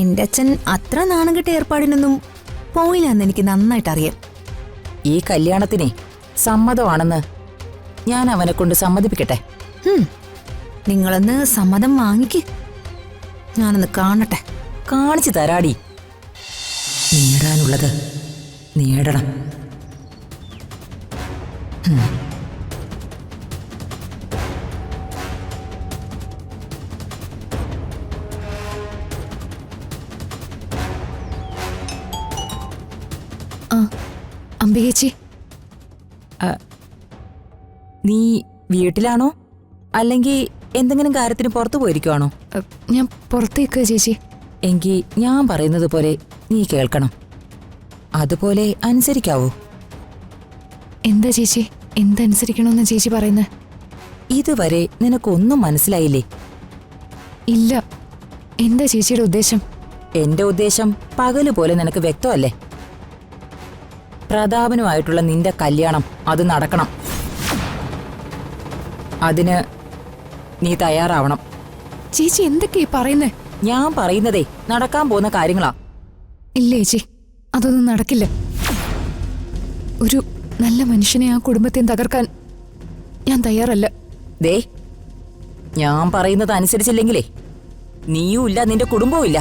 എന്റെ അച്ഛൻ അത്ര നാണം കെട്ട ഏർപ്പാടിനൊന്നും പോയില്ലെന്ന് എനിക്ക് നന്നായിട്ട് അറിയാം. ഈ കല്യാണത്തിനെ സമ്മതമാണെന്ന് ഞാൻ അവനെ കൊണ്ട് സമ്മതിപ്പിക്കട്ടെ. നിങ്ങളൊന്ന് സമ്മതം വാങ്ങിക്ക്, ഞാനൊന്ന് കാണട്ടെ. കാണിച്ചു തരാടി. നേടാനുള്ളത് നേടണം. അംബികേച്ചി, നീ വീട്ടിലാണോ അല്ലെങ്കിൽ എന്തെങ്കിലും കാര്യത്തിന് പുറത്തു പോയിരിക്കുവാണോ? ഞാൻ പുറത്തേക്ക് ചേച്ചി. എങ്കിൽ ഞാൻ പറയുന്നത് പോലെ നീ കേൾക്കണം, അതുപോലെ അനുസരിക്കാവൂ. എന്താ ചേച്ചി, എന്തനുസരിക്കണമെന്ന് ചേച്ചി പറയുന്നത്? ഇതുവരെ നിനക്കൊന്നും മനസ്സിലായില്ലേ? ഇല്ല. എന്താ ചേച്ചിയുടെ ഉദ്ദേശം? എന്റെ ഉദ്ദേശം പകല് പോലെ നിനക്ക് വ്യക്തമല്ലേ? പ്രതാപനുമായിട്ടുള്ള നിന്റെ കല്യാണം അത് നടക്കണം. അതിന് നീ തയ്യാറാവണം. ചേച്ചി എന്തൊക്കെയാ പറയുന്നേ? ഞാൻ പറയുന്നതേ നടക്കാൻ പോകുന്ന കാര്യങ്ങളാ. ഇല്ല ചേച്ചി, അതൊന്നും നടക്കില്ല. ഒരു നല്ല മനുഷ്യനെ ആ കുടുംബത്തെ തകർക്കാൻ ഞാൻ തയ്യാറല്ല. ദേ, ഞാൻ പറയുന്നത് അനുസരിച്ചില്ലെങ്കിലേ നീയും ഇല്ല, നിന്റെ കുടുംബവും ഇല്ല.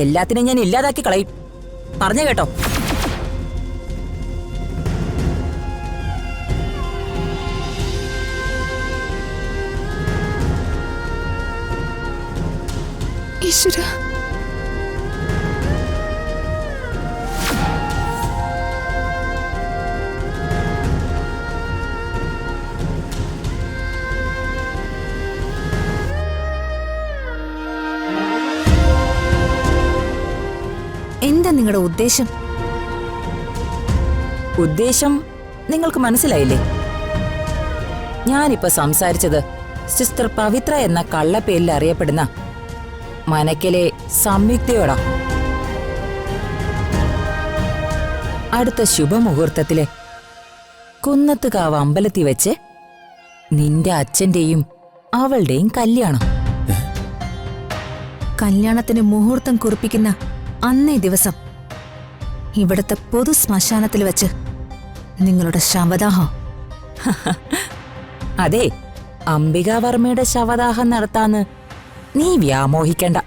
എല്ലാത്തിനും ഞാൻ ഇല്ലാതാക്കി കളയും. പറഞ്ഞു കേട്ടോ? ഈശ്വര, എന്താ നിങ്ങളുടെ ഉദ്ദേശം? ഉദ്ദേശം നിങ്ങൾക്ക് മനസ്സിലായില്ലേ? ഞാനിപ്പോ സംസാരിച്ചത് സിസ്റ്റർ പവിത്ര എന്ന കള്ളപ്പേരിൽ അറിയപ്പെടുന്ന മനക്കലെ സംയുക്തയോടാ. അടുത്ത ശുഭമുഹൂർത്തത്തില് കുന്നത്തുകാവ് അമ്പലത്തിൽ വെച്ച് നിന്റെ അച്ഛന്റെയും അവളുടെയും കല്യാണം. കല്യാണത്തിന് മുഹൂർത്തം കുറിപ്പിക്കുന്ന അന്നേ ദിവസം ഇവിടുത്തെ പൊതു ശ്മശാനത്തിൽ വെച്ച് നിങ്ങളുടെ ശവദാഹം. അതെ, അംബികാവർമ്മയുടെ ശവദാഹം നടത്താന്ന് നീ വ്യാമോഹിക്കണ്ട.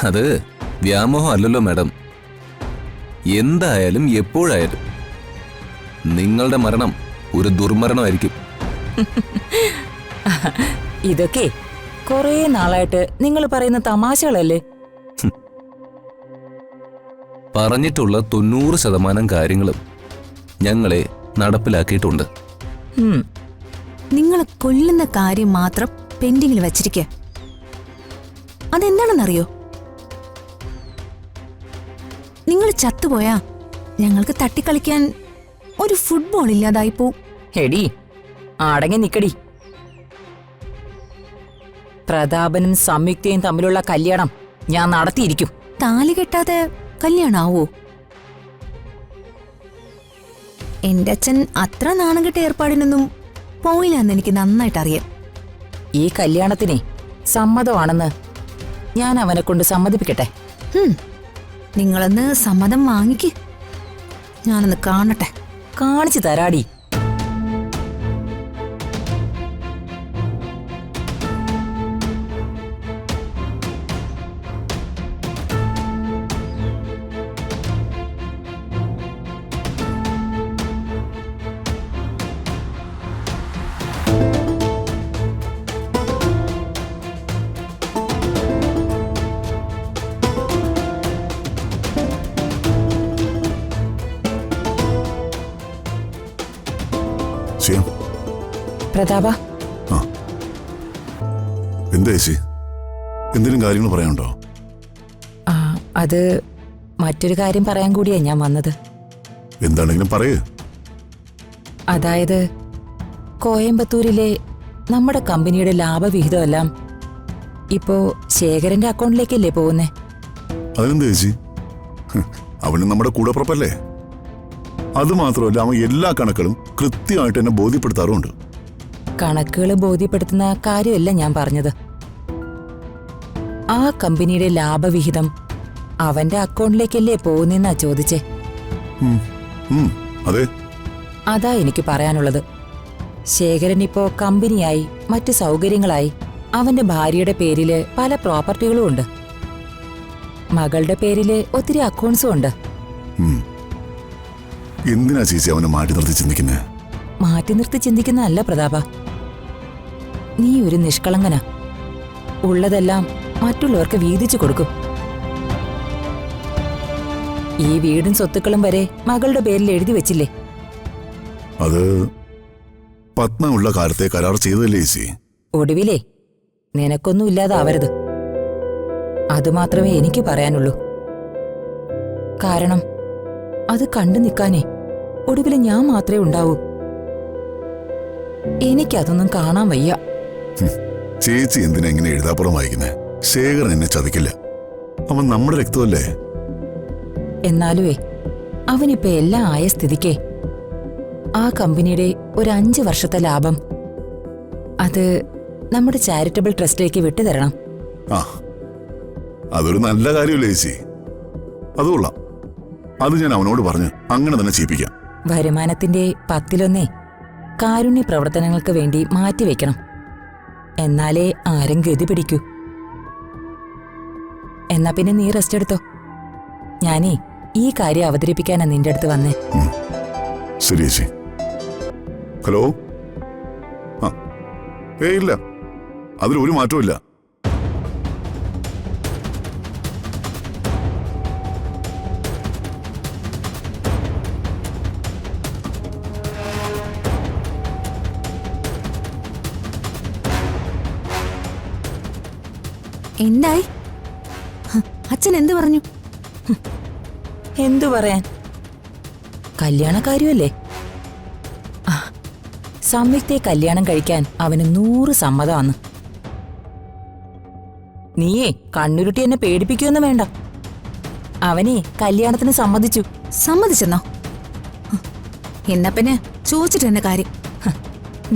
അത് വ്യാമോഹം അല്ലല്ലോ മാഡം. എന്തായാലും എപ്പോഴായാലും നിങ്ങളുടെ മരണം ഒരു ദുർമരണമായിരിക്കും. ഇതൊക്കെ കുറേ നാളായിട്ട് നിങ്ങൾ പറയുന്ന തമാശകളല്ലേ? പറഞ്ഞിട്ടുള്ള 90% കാര്യങ്ങളും ഞങ്ങളെ നടപ്പിലാക്കിയിട്ടുണ്ട്. നിങ്ങളെ കൊല്ലുന്ന കാര്യം മാത്രം പെൻഡിങ്ങിൽ വച്ചിരിക്കുക. അതെന്താണെന്നറിയോ? നിങ്ങൾ ചത്തുപോയാ ഞങ്ങൾക്ക് തട്ടിക്കളിക്കാൻ ഒരു ഫുട്ബോൾ ഇല്ലാതായി പോവും. എടി, അടങ്ങി നിക്കടി. പ്രതാപനും സംയുക്തയും തമ്മിലുള്ള കല്യാണം ഞാൻ നടത്തിയിരിക്കും. താലി കെട്ടാതെ കല്യാണാവോ? എന്റെ അച്ഛൻ അത്ര നാണം കെട്ട ഏർപ്പാടിനൊന്നും പോയില്ലെന്ന് എനിക്ക് നന്നായിട്ട് അറിയാം. ഈ കല്യാണത്തിനെ സമ്മതമാണെന്ന് ഞാൻ അവനെ കൊണ്ട് സമ്മതിപ്പിക്കട്ടെ. നിങ്ങളൊന്ന് സമ്മതം വാങ്ങിക്ക്, ഞാനൊന്ന് കാണട്ടെ. കാണിച്ചു തരാടി. പ്രതാപ, എന്താ ചേച്ചി, എന്തെങ്കിലും കാര്യങ്ങൾ പറയാനുണ്ടോ? അത് മറ്റൊരു കാര്യം പറയാൻ കൂടിയാ ഞാൻ വന്നത്. എന്താണെങ്കിലും പറയൂ. അതായത് കോയമ്പത്തൂരിലെ നമ്മുടെ കമ്പനിയുടെ ലാഭവിഹിതമെല്ലാം ഇപ്പോ ശേഖരന്റെ അക്കൗണ്ടിലേക്കല്ലേ പോകുന്നേ? അതെന്താ ചേച്ചി, അവന് നമ്മുടെ കൂടപ്പുറപ്പല്ലേ? അതുമാത്രമല്ല, അവൻ എല്ലാ കണക്കുകളും കൃത്യമായിട്ട് എന്നെ ബോധ്യപ്പെടുത്താറുമുണ്ട്. കണക്കുകൾ ബോധ്യപ്പെടുത്തുന്ന കാര്യമല്ല ഞാൻ പറഞ്ഞത്. ആ കമ്പനിയുടെ ലാഭവിഹിതം അവന്റെ അക്കൗണ്ടിലേക്കല്ലേ പോകുന്നെന്നാ ചോദിച്ചേ. അതെ. അതാ എനിക്ക് പറയാനുള്ളത്. ശേഖരൻ ഇപ്പോ കമ്പനിയായി, മറ്റു സൗകര്യങ്ങളായി, അവന്റെ ഭാര്യയുടെ പേരില് പല പ്രോപ്പർട്ടികളും ഉണ്ട്, മകളുടെ പേരില് ഒത്തിരി അക്കൗണ്ട്സും ഉണ്ട്. എന്തിനാ ചേച്ചി അവനെ മാറ്റി നിർത്തി ചിന്തിക്കുന്നേ? മാറ്റി നിർത്തി ചിന്തിക്കുന്നതല്ല പ്രതാപ, നീ ഒരു നിഷ്കളങ്കനാ. ഉള്ളതെല്ലാം മറ്റുള്ളവർക്ക് വീതിച്ചു കൊടുക്കും. ഈ വീടും സ്വത്തുക്കളും വരെ മകളുടെ പേരിൽ എഴുതി വെച്ചില്ലേ? അത് പത്മ ഉള്ള കാലത്തെ കരാർ ചെയ്തതല്ലേ ചേച്ചി? ഒടുവിലേ നിനക്കൊന്നും ഇല്ലാതാവരുത്, അതുമാത്രമേ എനിക്ക് പറയാനുള്ളൂ. കാരണം അത് കണ്ടു നിൽക്കാനേ ഒടുവിൽ ഞാൻ മാത്രമേ ഉണ്ടാവൂ. എനിക്കതൊന്നും കാണാൻ വയ്യ. ചേച്ചി എന്തിനാ ഇങ്ങനെ എഴുതാപ്പുറം വായിക്കുന്നേ? ശേഖരൻ എന്നെ ചതിക്കില്ല, അവൻ നമ്മുടെ രക്തമല്ലേ. എന്നാലുവേ അവനിപ്പോ എല്ലാം ആയ സ്ഥിതിക്കേ ആ കമ്പനിയുടെ ഒരു 5 വർഷത്തെ ലാഭം അത് നമ്മുടെ ചാരിറ്റബിൾ ട്രസ്റ്റിലേക്ക് വിട്ടുതരണം. ആ, അതൊരു നല്ല കാര്യമല്ലേ ചേച്ചി? അത് കൊള്ളാം. അത് ഞാൻ അവനോട് പറഞ്ഞ് അങ്ങനെ തന്നെ ചെയ്യിപ്പിക്കാം. വരുമാനത്തിന്റെ 10-1 കാരുണ്യ പ്രവർത്തനങ്ങൾക്ക് വേണ്ടി മാറ്റിവെക്കണം. എന്നാലേ ആരും ഗതി പിടിക്കൂ. എന്നാ പിന്നെ നീ റെസ്റ്റ് എടുത്തോ. ഞാനേ ഈ കാര്യം അവതരിപ്പിക്കാനാ നിന്റെ അടുത്ത് വന്നേ. ശരി ചേച്ചി. ഹലോ. ആ, ഇല്ല, അതിലൊരു മാറ്റവും ഇല്ല. എന്തായി? അച്ഛൻ എന്ത് പറഞ്ഞു? എന്തു പറയാൻ, കല്യാണക്കാരുമല്ലേ. സംയുക്തയെ കല്യാണം കഴിക്കാൻ അവന് 100 സമ്മതമാണ്. നീയേ കണ്ണുരുട്ടി എന്നെ പേടിപ്പിക്കുമെന്ന് വേണ്ട. അവനെ കല്യാണത്തിന് സമ്മതിച്ചു. സമ്മതിച്ചെന്നോ? എന്നാ പിന്നെ ചോദിച്ചിട്ട് എന്നെ കാര്യം.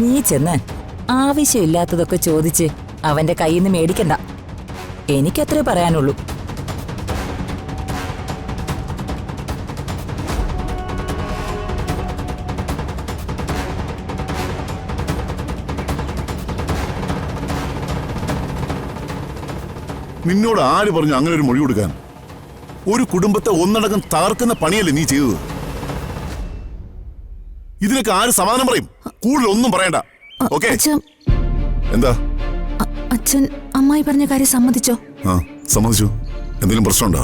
നീ ചെന്ന് ആവശ്യമില്ലാത്തതൊക്കെ ചോദിച്ച് അവന്റെ കയ്യിൽ നിന്ന് മേടിക്കണ്ട. എനിക്കത്രേ പറയാനുള്ളൂ. നിന്നോട് ആര് പറഞ്ഞു അങ്ങനെ ഒരു മൊഴി കൊടുക്കാൻ? ഒരു കുടുംബത്തെ ഒന്നടങ്കം തകർക്കുന്ന പണിയല്ലേ നീ ചെയ്തത്? ഇതിനൊക്കെ ആര് സമാധാനം പറയും? കൂടുതൽ ഒന്നും പറയണ്ട. ഓക്കേ? എന്താ? അച്ഛൻ അമ്മായി പറഞ്ഞ കാര്യം സമ്മതിച്ചോ? ആ, സമ്മതിച്ചു. എന്തെങ്കിലും പ്രശ്നമുണ്ടോ?